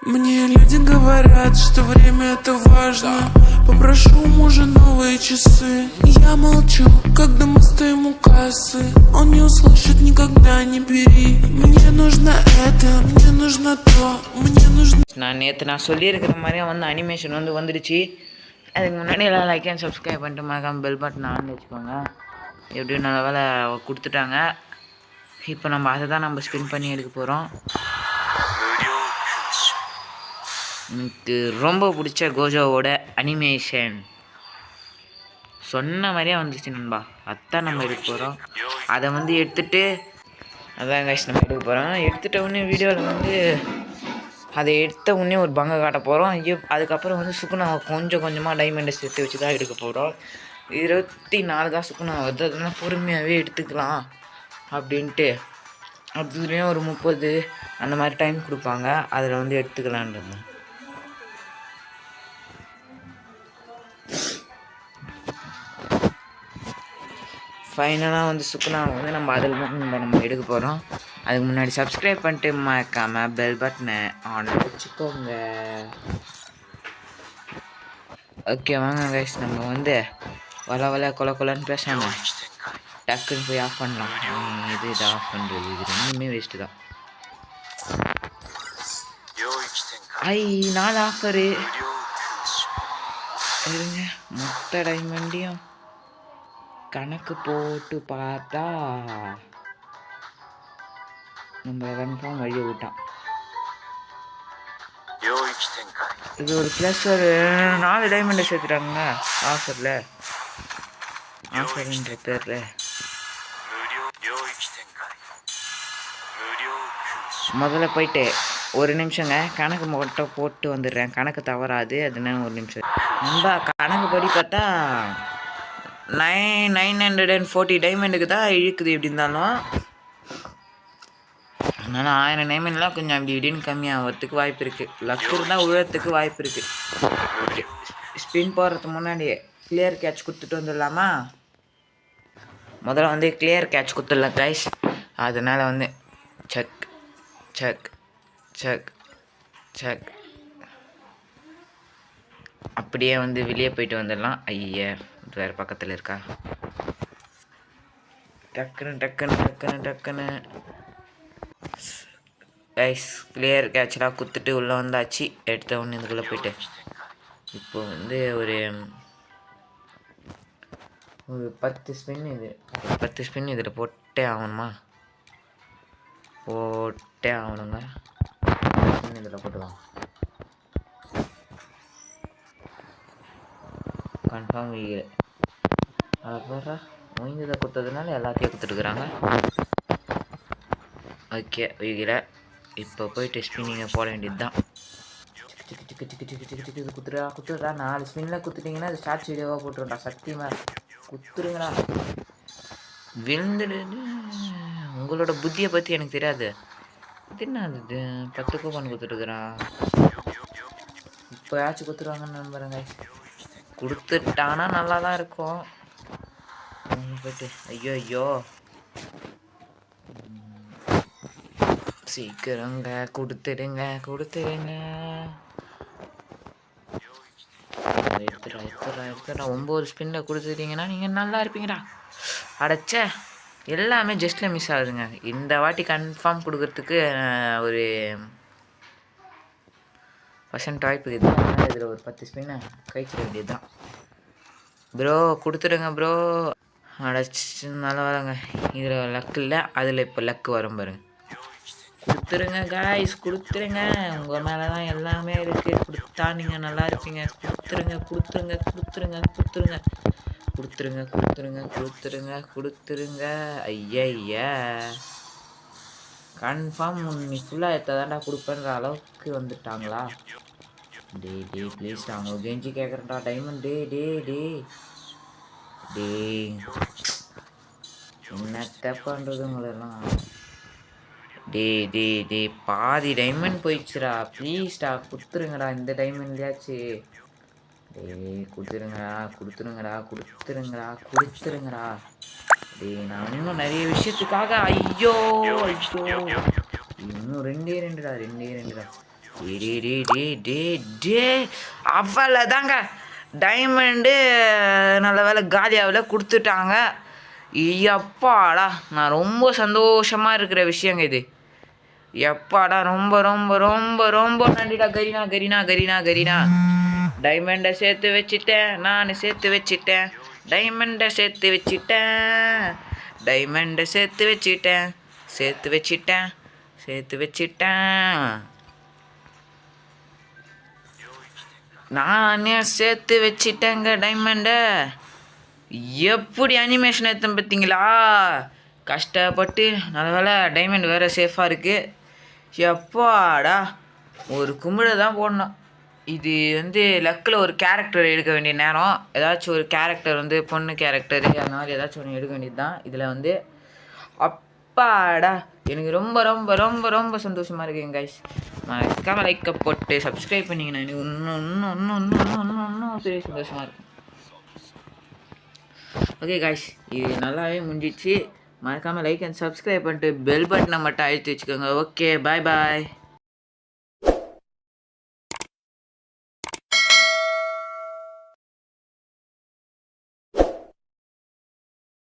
Мне люди говорят, что время это важно. Попрошу у мужа новые часы. Я молчу, когда мы стоим у кассы. Он не услышит никогда, не бери. Мне нужно это, мне нужно то, мне нужно. நான் சொல்லியிருக்கிற மாதிரியே வந்து அனிமேஷன் வந்துடுச்சு. அதுக்கு முன்னாடி எல்லாம் லைக் அண்ட் சப்ஸ்கிரைப் பண்ணிட்டு மறக்காம பெல் பட்டன் ஆன் வச்சுக்கோங்க. எப்படியும் நல்ல வேலை கொடுத்துட்டாங்க. இப்போ நம்ம அதை தான் நம்ம ஸ்பின் பண்ணி எடுக்க போகிறோம். எனக்கு ரொம்ப பிடிச்ச கோஜோவோட அனிமேஷன் சொன்ன மாதிரியே வந்துச்சு நண்பா. அதான் நம்ம எடுக்க போகிறோம். அதை வந்து எடுத்துகிட்டு அதான் கைஸ் நம்ம எடுக்க போகிறோம். எடுத்துகிட்ட உடனே வீடியோவில் வந்து அதை எடுத்த உடனே ஒரு பங்கை காட்ட போகிறோம். அதுக்கப்புறம் வந்து சுக்குனாவை கொஞ்சம் கொஞ்சமாக டைமண்டை சேர்த்து வச்சு தான் எடுக்க போகிறோம். 24 தான் சுக்குனா வருது. அதெல்லாம் பொறுமையாகவே எடுத்துக்கலாம் அப்படின்ட்டு அதுலேயும் ஒரு 30 அந்த மாதிரி டைம் கொடுப்பாங்க. அதில் வந்து எடுத்துக்கலான்றது. ஃபைனலாக வந்து சுக்குனாவை வந்து நம்ம அதில் தான் நம்ம எடுக்க போகிறோம். அதுக்கு முன்னாடி சப்ஸ்கிரைப் பண்ணிட்டு மறக்காமல் பெல் பட்டனை ஆன் வச்சுக்கோங்க. ஓகே வாங்க கைஸ், நம்ம வந்து வள கொலன்னு பேசாமல் டக்குன்னு போய் ஆஃப் பண்ணலாம். இது ஆஃப் பண்ணுறது இது ரெண்டுமே வேஸ்ட்டு தான். 4 ஆஃபரு இருங்க. மொத்த டைமண்டையும் கணக்கு போட்டு பார்த்தா நம்ம கன்ஃபார்ம் வழியை விட்டான். இது ஒரு ப்ளஸ் ஒரு 4 டைமண்டை சேர்த்துட்டாங்க ஆஃபரில். ஆஃபர்ன்ற பேரில் முதல்ல போயிட்டு ஒரு நிமிஷங்க கணக்கு மட்டும் போட்டு வந்துடுறேன். கணக்கு தவறாது. அதுனா ஒரு நிமிஷம் நண்பா. கணக்கு படி பார்த்தா 940 டைமண்டுக்கு தான் இழுக்குது. எப்படி இருந்தாலும் அதனால் 1000 டைமண்ட்லாம் கொஞ்சம் அப்படி இப்படின்னு கம்மியாகிறதுக்கு வாய்ப்பு இருக்குது. லக்கு இருந்தால் உழறதுக்கு வாய்ப்பு இருக்குது. ஓகே, ஸ்பின் போடுறதுக்கு முன்னாடியே கிளியர் கேட்ச் கொடுத்துட்டு வந்துடலாமா? முதல்ல வந்து கிளியர் கேட்ச் கொடுத்துடலாம் கைஸ். அதனால் வந்து செக் செக் செக் செக் அப்படியே வந்து வெளியே போயிட்டு வந்துடலாம். ஐயா வேறு பக்கத்தில் இருக்கா? டக்குன்னு கைஸ் கிளியர் கேட்சலாக குத்துட்டு உள்ளே வந்தாச்சு. எடுத்த ஒன்று இதுக்குள்ளே போயிட்டு இப்போ வந்து ஒரு 10 ஸ்பின் இது 10 ஸ்பின் இதில் போட்டே ஆகணுமா? போட்டே ஆகணுங்க. இதில் போட்டுக்கலாம் கன்ஃபார்ம். வீடு அப்புறம் மொய்ந்ததை கொடுத்ததுனால எல்லாத்தையும் கொடுத்துட்டுருக்குறாங்க. ஓகே வீகில் இப்போ போயிட்டு ஸ்பின்னிங்கை போட வேண்டியது தான். குத்துறா 4 ஸ்பின்னில் குத்துட்டிங்கன்னா அது ஷார்ட்ஸ் வீடியோவாக போட்டுருண்டா. சத்தியமாக குத்துருங்கடா. விழுந்துடு. உங்களோட புத்தியை பற்றி எனக்கு தெரியாது. இது என்ன அது 10 கூப்பன் கொடுத்துட்டுருக்குறான். இப்போ யாச்சும் கொடுத்துருவாங்கன்னு நம்புறேங்க. கொடுத்துட்டானா நல்லா தான் இருக்கும். போயிட்டு ஐயோ சீக்கிரங்க கொடுத்துடுங்க. எடுத்துடா 9 ஸ்பின்னில் கொடுத்துட்டீங்கன்னா நீங்கள் நல்லா இருப்பீங்கடா. அடைச்ச எல்லாமே ஜஸ்ட்டில் மிஸ் ஆகுதுங்க. இந்த வாட்டி கன்ஃபார்ம் கொடுக்கறதுக்கு ஒரு % வாய்ப்பு இருக்குது. அதனால் இதில் ஒரு 10 ஸ்பின்னை கழிச்சிட வேண்டியது தான். ப்ரோ கொடுத்துடுங்க ப்ரோ. அடைச்சி நல்லா வராங்க. இதில் லக்கு இல்லை, அதில் இப்போ லக்கு வரும் பாருங்க. கொடுத்துருங்க காய்ஸ், கொடுத்துருங்க. உங்கள் மேலே தான் எல்லாமே இருக்குது. கொடுத்தா நீங்கள் நல்லா இருப்பீங்க. கொடுத்துருங்க. ஐயா கன்ஃபார்ம் நீ ஃபுல்லாக எத்தாதாண்டா கொடுப்பேன்ற அளவுக்கு வந்துட்டாங்களா? டே ப்ளீஸ் அவங்க கெஞ்சி கேட்குறேன்டா டைமண்ட். டே என்னத்த பண்ணுறது உங்களெல்லாம்? டே பாதி டைமண்ட் போயிடுச்சுடா. ப்ளீஸ்டா கொடுத்துருங்கடா. இந்த டைமண்ட்லையாச்சு கொடுத்துருங்கடா. டே நான் இன்னும் நிறைய விஷயத்துக்காக ஐயோ இன்னும் 2 2டா. அவ்வளோதாங்க. டைமண்டு நல்ல வேலை காலியாவில் கொடுத்துட்டாங்க. எப்பாடா நான் ரொம்ப சந்தோஷமாக இருக்கிற விஷயங்க இது. எப்பாடா ரொம்ப ரொம்ப ரொம்ப ரொம்ப நன்றிடா கரீனா கரீனா கரீனா கரீனா. டைமண்டை சேர்த்து வச்சிட்டேன், நான் சேர்த்து வச்சிட்டேன். டைமண்டை சேர்த்து வச்சிட்டேன், டைமண்டை சேர்த்து வச்சிட்டேன், சேர்த்து வச்சிட்டேன், சேர்த்து வச்சிட்டேன். நானே சேர்த்து வச்சிட்டேங்க டைமண்டை. எப்படி அனிமேஷன் எடுத்தேன் பார்த்தீங்களா? கஷ்டப்பட்டு நல்ல வேலை டைமண்ட் வேறு சேஃபாக இருக்குது. எப்பாடா ஒரு கும்பிட தான் போடணும். இது வந்து லக்கில் ஒரு கேரக்டர் எடுக்க வேண்டிய நேரம். ஏதாச்சும் ஒரு கேரக்டர் வந்து பொண்ணு கேரக்டரு அந்த மாதிரி ஏதாச்சும் ஒன்று எடுக்க வேண்டியது தான். இதில் வந்து அப்பாடா எனக்கு ரொம்ப ரொம்ப ரொம்ப ரொம்ப சந்தோஷமாக இருக்குங்க கைஸ். மறக்காமல் லைக்கை போட்டு சப்ஸ்கிரைப் பண்ணிங்கன்னா எனக்கு இன்னும் இன்னும் இன்னும் இன்னும் இன்னும் இன்னும் இன்னும் பெரிய சந்தோஷமாக இருக்கும். ஓகே கைஸ், இது நல்லாவே முடிஞ்சிச்சு. மறக்காமல் லைக் அண்ட் சப்ஸ்கிரைப் பண்ணிட்டு பெல் பட்டனை மட்டும் அழுத்தி வச்சுக்கோங்க. ஓகே, பாய் பாய்.